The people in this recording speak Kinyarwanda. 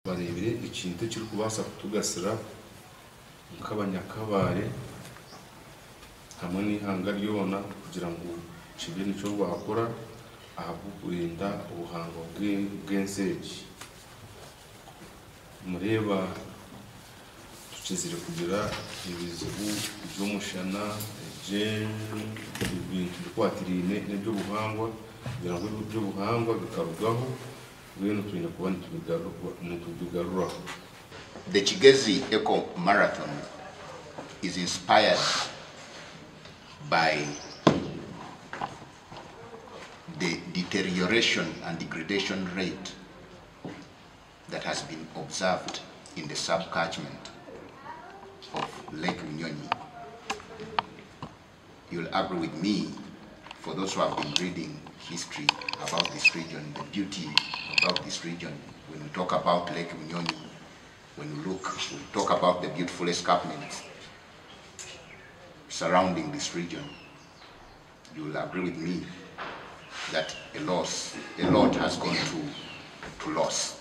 barebere ikintu kiri kubasa kutugasira nk'abanyakabare hamwe n'ihanga ryona kugira ngo kibe nicyo rwakora ahabwo kurinda ubuhanga bw'ensegi. Mureba tukizire kugira ibizibu by'umushana ibintu bikwatirine n'ibyo buhangwa kugira ngo ibyo buhangwa bikarugaho bwene turinda kuba nitubigaruraho. The Chigezi Eco Marathon is inspired by the deterioration and degradation rate that has been observed in the sub-catchment of Lake Bunyonyi. You'll agree with me, for those who have been reading history about this region, the beauty about this region. When we talk about Lake Bunyonyi, when we talk about the beautiful escarpments surrounding this region, you will agree with me that a lot has gone to loss.